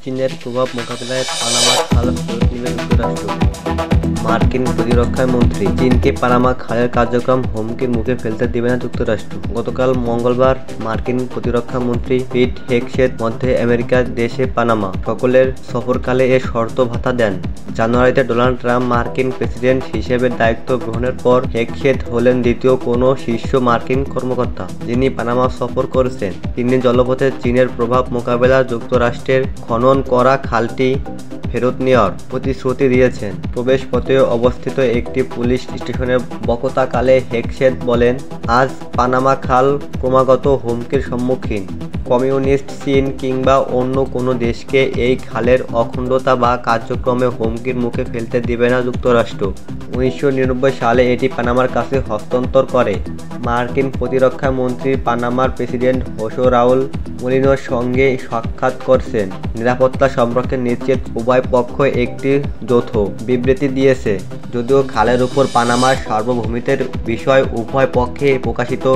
চীনের প্রভাব মোকাবিলায় পানামা খাল ফেরত নেবে যুক্তরাষ্ট্র। মার্কিন প্রতিরক্ষা মন্ত্রী চীনকে পানামা খালের কার্যক্রম হুমকির মুখে ফেলতে দেবে না যুক্তরাষ্ট্র। গতকাল মঙ্গলবার মার্কিন প্রতিরক্ষা মন্ত্রী পিট হেগসেথ মধ্য আমেরিকার দেশে পানামা সফরের সফরকালে এ শর্ত ভাতা দেন। জানুয়ারিতে ডোনাল্ড ট্রাম্প মার্কিন প্রেসিডেন্ট হিসেবে দায়িত্ব গ্রহণের পর হেগসেথ হলেন দ্বিতীয় কোনো শীর্ষ মার্কিন কর্মকর্তা যিনি পানামা সফর করেছেন। তিনি জলপথে চীনের প্রভাব মোকাবেলায় যুক্তরাষ্ট্রের খনন করা খালটি ফেরত নেওয়ার প্রতিশ্রুতি দিয়েছেন। প্রবেশপথে অবস্থিত একটি পুলিশ স্টেশনে বক্তৃতাকালে হেগসেথ বলেন, আজ পানামা খাল ক্রমাগত হুমকির সম্মুখীন। কমিউনিস্ট চীন কিংবা অন্য কোনো দেশকে এই খালের অখণ্ডতা বা কার্যক্রমে হুমকির মুখে ফেলতে দেবে না যুক্তরাষ্ট্র। 1999 সালে এটি পানামার কাছে হস্তান্তর করে। মার্কিন প্রতিরক্ষা মন্ত্রী পানামার প্রেসিডেন্ট হোসে রাউল মলিনোর সঙ্গে সাক্ষাৎ করছেন। নিরাপত্তা সম্পর্কে নিশ্চিত উভয় পক্ষ একটি যৌথ বিবৃতি দিয়েছে। যদিও খালের উপর পানামার সার্বভৌমত্বের বিষয়ে উভয় পক্ষে প্রকাশিত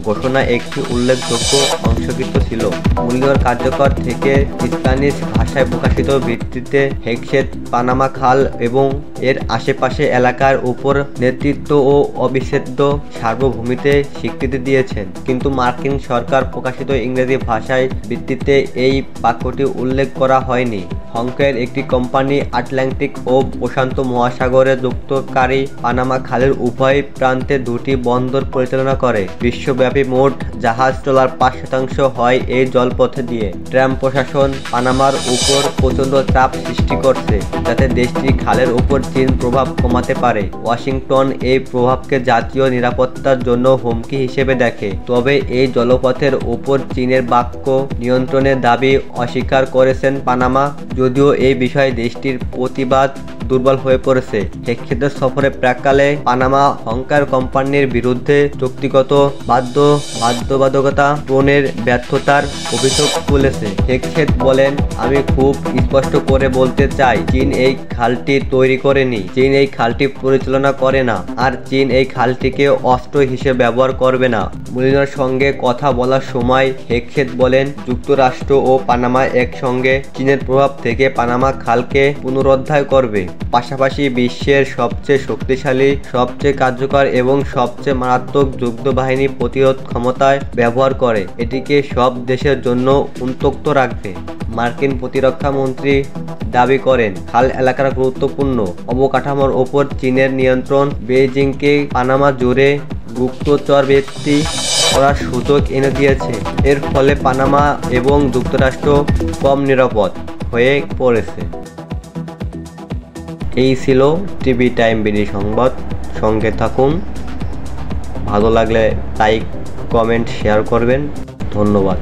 ঘোষণা একটি উল্লেখযোগ্য অংশীকৃত ছিল। মলিনোর কার্যকর থেকে স্প্যানিশ ভাষায় প্রকাশিত বিবৃতিতে হেগসেথ পানামা খাল এবং এর আশেপাশে এলাকার উপর নেতৃত্ব ও অবিচ্ছেদ্য সার্বভৌমত্বে স্বীকৃতি দিয়েছেন। কিন্তু মার্কিন সরকার প্রকাশিত ইংরেজি ভাষায় বিবৃতিতে এই বাক্যটি উল্লেখ করা হয়নি। হংকংয়ের একটি কোম্পানি আটলান্টিক ও প্রশান্ত মহাসাগরে যুক্তকারী পানামা খালের উভয় প্রান্তে দুটি বন্দর পরিচালনা করে। বিশ্বব্যাপী মোট জাহাজ চলার 5% হয় এই জলপথে দিয়ে। ট্রাম্প প্রশাসন পানামার উপর প্রচণ্ড চাপ সৃষ্টি করছে যাতে দেশটি খালের উপর চীন প্রভাব কমাতে পারে। ওয়াশিংটন এই প্রভাবকে জাতীয় নিরাপত্তার জন্য হুমকি হিসেবে দেখে। তবে এই জলপথের উপর চীনের বাক্য নিয়ন্ত্রণের দাবি অস্বীকার করেছেন পানামা, যদিও এই বিষয়ে দেশটির প্রতিবাদ দুর্বল হয়ে পড়েছে। হেগসেথের সফরের প্রাক্কালে পানামা হংকং কোম্পানির বিরুদ্ধে চুক্তিগত বাধ্যবাধকতা পূরণের ব্যর্থতার অভিযোগ তুলেছে। হেগসেথ বলেন, আমি খুব স্পষ্ট করে বলতে চাই, চীন এই খালটি তৈরি করেনি, চীন এই খালটি পরিচালনা করে না, আর চীন এই খালটিকে অস্ত্র হিসেবে ব্যবহার করবে না। মলিনোর সঙ্গে কথা বলার সময় হেগসেথ বলেন, যুক্তরাষ্ট্র ও পানামা একসঙ্গে চীনের প্রভাব থেকে পানামা খালকে পুনরুদ্ধার করবে। পাশাপাশি বিশ্বের সবচেয়ে শক্তিশালী, সবচেয়ে কার্যকর এবং সবচেয়ে মারাত্মক যুদ্ধবাহিনী প্রতিরোধ ক্ষমতায় ব্যবহার করে এটিকে সব দেশের জন্য উন্মুক্ত রাখবে। মার্কিন প্রতিরক্ষা মন্ত্রী দাবি করেন, খাল এলাকার গুরুত্বপূর্ণ অবকাঠামোর ওপর চীনের নিয়ন্ত্রণ বেইজিংকে পানামা জুড়ে গুপ্তচরবৃত্তি করার সুযোগ এনে দিয়েছে। এর ফলে পানামা এবং যুক্তরাষ্ট্র কম নিরাপদ হয়ে পড়েছে। এই ছিল টিভি টাইম বিডি সংবাদ। সঙ্গে থাকুন। ভালো লাগলে লাইক, কমেন্ট, শেয়ার করবেন। ধন্যবাদ।